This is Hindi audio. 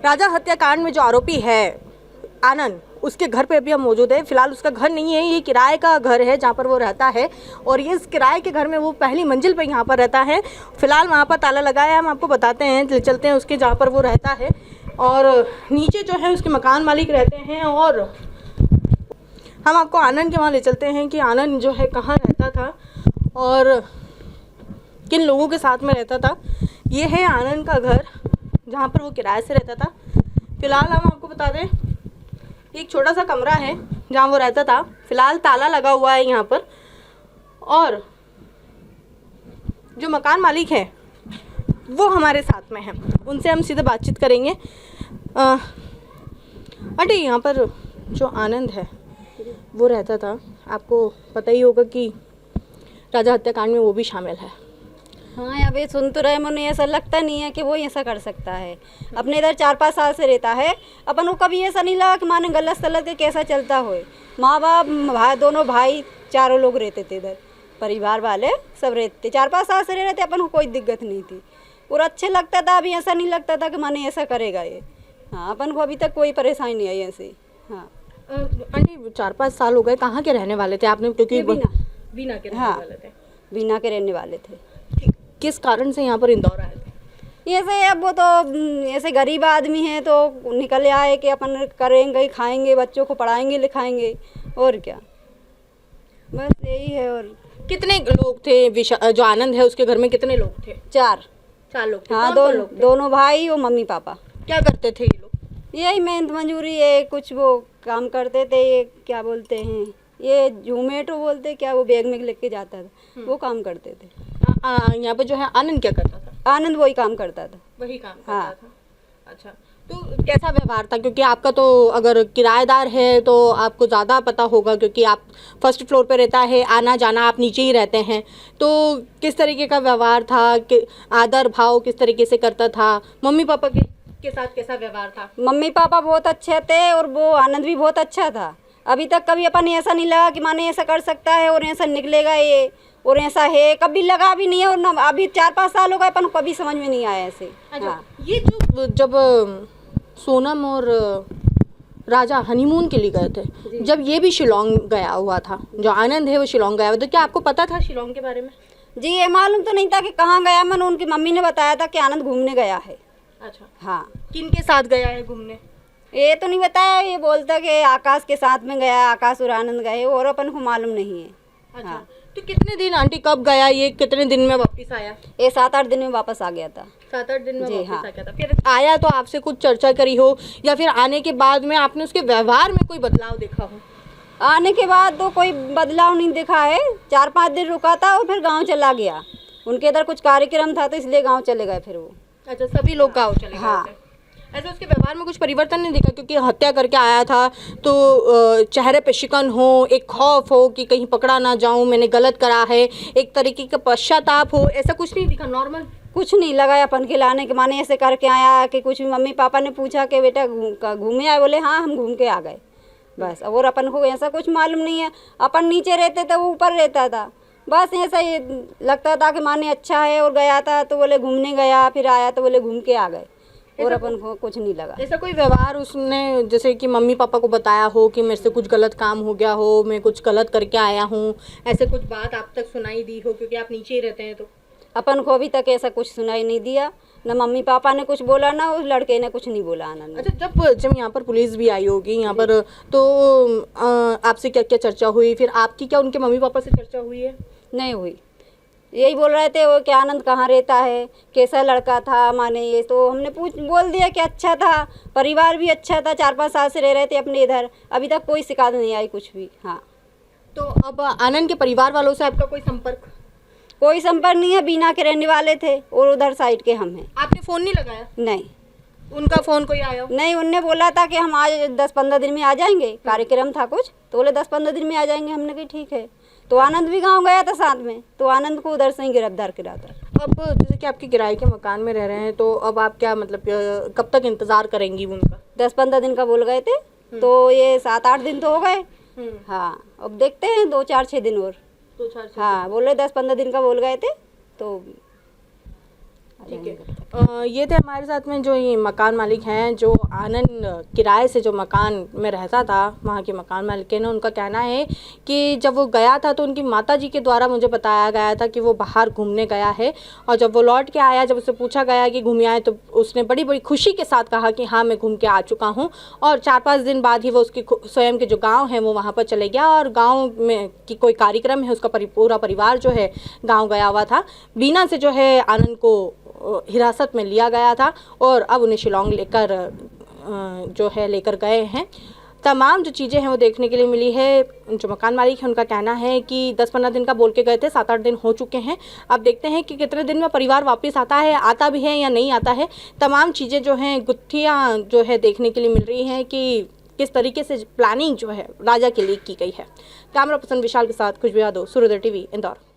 राजा हत्याकांड में जो आरोपी है आनंद, उसके घर पे अभी हम मौजूद है। फिलहाल उसका घर नहीं है, ये किराए का घर है जहाँ पर वो रहता है, और ये इस किराए के घर में वो पहली मंजिल पे यहाँ पर रहता है। फिलहाल वहाँ पर ताला लगाया है, हम आपको बताते हैं, चलते हैं उसके जहाँ पर वो रहता है। और नीचे जो है उसके मकान मालिक रहते हैं, और हम आपको आनंद के वहाँ ले चलते हैं कि आनंद जो है कहाँ रहता था और किन लोगों के साथ में रहता था। ये है आनंद का घर जहाँ पर वो किराए से रहता था। फिलहाल हम आपको बता दें, एक छोटा सा कमरा है जहाँ वो रहता था। फिलहाल ताला लगा हुआ है यहाँ पर, और जो मकान मालिक है वो हमारे साथ में है, उनसे हम सीधे बातचीत करेंगे। अरे यहाँ पर जो आनंद है वो रहता था, आपको पता ही होगा कि राजा हत्याकांड में वो भी शामिल है। हाँ, अभी सुन तो रहे, मुझे ऐसा लगता नहीं है कि वो ऐसा कर सकता है। अपने इधर 4-5 साल से रहता है, अपन को कभी ऐसा नहीं लगा कि माने गलत सलत के कैसा चलता हो। माँ बाप भाई, दोनों भाई, चारों लोग रहते थे इधर, परिवार वाले सब रहते, 4-5 साल से रह रहे थे, अपन को कोई दिक्कत नहीं थी और अच्छे लगता था। अभी ऐसा नहीं लगता था कि माने ऐसा करेगा ये। हाँ, अपन को अभी तक कोई परेशानी नहीं आई ऐसे। हाँ आंटी, 4-5 साल हो गए, कहाँ के रहने वाले थे आपने? क्योंकि बीना के रहने वाले थे। बीना के रहने वाले थे। किस कारण से यहाँ पर इंदौर आए थे? ऐसे अब वो तो ऐसे गरीब आदमी हैं तो निकल आए कि अपन करेंगे, खाएंगे, बच्चों को पढ़ाएंगे लिखाएंगे, और क्या, बस यही है। और कितने लोग थे? जो आनंद है उसके घर में कितने लोग थे? 4 लोग थे। हाँ, कौन-कौन दोनों भाई और मम्मी पापा। क्या करते थे ये लोग? यही मेहनत मजूरी है, कुछ वो काम करते थे, ये क्या बोलते हैं, ये जोमेटो बोलते, क्या वो बैग में लेके जाता था, वो काम करते थे। यहाँ पर जो है आनंद क्या करता था? आनंद वही काम करता था। वही काम करता हाँ। था। अच्छा, तो कैसा व्यवहार था? क्योंकि आपका तो अगर किराएदार है तो आपको ज़्यादा पता होगा, क्योंकि आप फर्स्ट फ्लोर पे रहता है, आना जाना आप नीचे ही रहते हैं, तो किस तरीके का व्यवहार था, कि आदर भाव किस तरीके से करता था? मम्मी पापा के साथ कैसा व्यवहार था? मम्मी पापा बहुत अच्छे थे और वो आनंद भी बहुत अच्छा था। अभी तक कभी अपन ऐसा नहीं लगा कि माने ऐसा कर सकता है और ऐसा निकलेगा ये और ऐसा है, कभी लगा भी नहीं है। और ना अभी 4-5 साल हो गए, अपन को कभी समझ में नहीं आया ऐसे। अच्छा, हाँ। ये जो जब सोनम और राजा हनीमून के लिए गए थे, जब ये भी शिलोंग गया हुआ था, जो आनंद है वो शिलोंग गया हुआ, तो क्या आपको पता था शिलोंग के बारे में? जी, ये मालूम तो नहीं था कि कहाँ गया। मैंने उनकी मम्मी ने बताया था कि आनंद घूमने गया है। अच्छा, हाँ। किन के साथ गया है घूमने? ये तो नहीं बताया, ये बोलता कि आकाश के साथ में गया, आकाश और आनंद गए, और अपन को मालूम नहीं है। अच्छा। हाँ। तो कितने दिन आंटी, कब गया ये, कितने दिन में वापस आया? ये 7-8 दिन में वापस आ गया था। 7-8 दिन में जी, वापस हाँ। आ गया था। फिर आया तो आपसे कुछ चर्चा करी हो, या फिर आने के बाद में आपने उसके व्यवहार में कोई बदलाव देखा हो? आने के बाद तो कोई बदलाव नहीं दिखा है। 4-5 दिन रुका था और फिर गांव चला गया। उनके इधर कुछ कार्यक्रम था तो इसलिए गांव चले गए फिर वो। अच्छा, सभी लोग गाँव चले गए हाँ। थे। ऐसे उसके व्यवहार में कुछ परिवर्तन नहीं दिखा? क्योंकि हत्या करके आया था तो चेहरे पे शिकन हो, एक खौफ हो कि कहीं पकड़ा ना जाऊं, मैंने गलत करा है, एक तरीके का पश्चाताप हो, ऐसा कुछ नहीं दिखा? नॉर्मल कुछ नहीं लगा अपन के लाने के माने ऐसे करके आया कि कुछ भी। मम्मी पापा ने पूछा कि बेटा घूमे आए, बोले हाँ हम घूम के आ गए, बस। और अपन को ऐसा कुछ मालूम नहीं है। अपन नीचे रहते थे, वो ऊपर रहता था, बस ऐसा ही लगता था कि माने अच्छा है। और गया था तो बोले घूमने गया, फिर आया तो बोले घूम के आ गए, और अपन को कुछ नहीं लगा। ऐसा कोई व्यवहार उसने जैसे कि मम्मी पापा को बताया हो कि मेरे से कुछ गलत काम हो गया हो, मैं कुछ गलत करके आया हूँ, ऐसे कुछ बात आप तक सुनाई दी हो? क्योंकि आप नीचे ही रहते हैं तो। अपन को अभी तक ऐसा कुछ सुनाई नहीं दिया, न मम्मी पापा ने कुछ बोला, ना उस लड़के ने कुछ नहीं बोला आनंद ने। अच्छा, जब यहाँ पर पुलिस भी आई होगी यहाँ पर, तो आपसे क्या क्या चर्चा हुई? फिर आपकी क्या उनके मम्मी पापा से चर्चा हुई है? नहीं हुई। यही बोल रहे थे वो कि आनंद कहाँ रहता है, कैसा लड़का था, माने ये तो हमने बोल दिया कि अच्छा था, परिवार भी अच्छा था, 4-5 साल से रह रहे थे अपने इधर, अभी तक कोई शिकायत नहीं आई कुछ भी। हाँ। तो अब आनंद के परिवार वालों से आपका कोई संपर्क? कोई संपर्क नहीं है। बीना के रहने वाले थे और उधर साइड के हम हैं। आपने फ़ोन नहीं लगाया? नहीं। उनका फ़ोन कोई आया हो? नहीं, उनने बोला था कि हम आज 10-15 दिन में आ जाएंगे, कार्यक्रम था कुछ, तो बोले 10-15 दिन में आ जाएंगे। हमने कहा ठीक है। तो आनंद भी गांव गया था साथ में, तो आनंद को उधर से ही गिरफ्तार करा था। अब जैसे कि आपके किराए के मकान में रह रहे हैं, तो अब आप क्या मतलब कब तक इंतज़ार करेंगी उनका? 10-15 दिन का बोल गए थे, तो ये 7-8 दिन तो हो गए। हाँ, अब देखते हैं 2-4-6 दिन और। 2-4 हाँ, बोले 10-15 दिन का बोल गए थे, तो ठीक है। ये थे हमारे साथ में जो ये मकान मालिक हैं, जो आनंद किराए से जो मकान में रहता था, वहाँ के मकान मालिक ने उनका कहना है कि जब वो गया था तो उनकी माताजी के द्वारा मुझे बताया गया था कि वो बाहर घूमने गया है, और जब वो लौट के आया, जब उससे पूछा गया कि घूम आए, तो उसने बड़ी बड़ी खुशी के साथ कहा कि हाँ मैं घूम के आ चुका हूँ। और 4-5 दिन बाद ही वो उसकी स्वयं के जो गाँव है वो वहाँ पर चले गया, और गाँव में की कोई कार्यक्रम है उसका पूरा परिवार जो है गाँव गया हुआ था। बीना से जो है आनंद को हिरासत में लिया गया था और अब उन्हें शिलोंग लेकर गए हैं। तमाम जो चीज़ें हैं वो देखने के लिए मिली है। जो मकान मालिक है उनका कहना है कि 10-15 दिन का बोल के गए थे, 7-8 दिन हो चुके हैं। अब देखते हैं कि कितने दिन में परिवार वापस आता भी है या नहीं आता है। तमाम चीज़ें जो हैं, गुत्थियाँ जो है देखने के लिए मिल रही हैं कि किस तरीके से प्लानिंग जो है राजा के लिए की गई है। कैमरा पर्सन विशाल के साथ खुशबू यादव, सूर्योदय टीवी, इंदौर।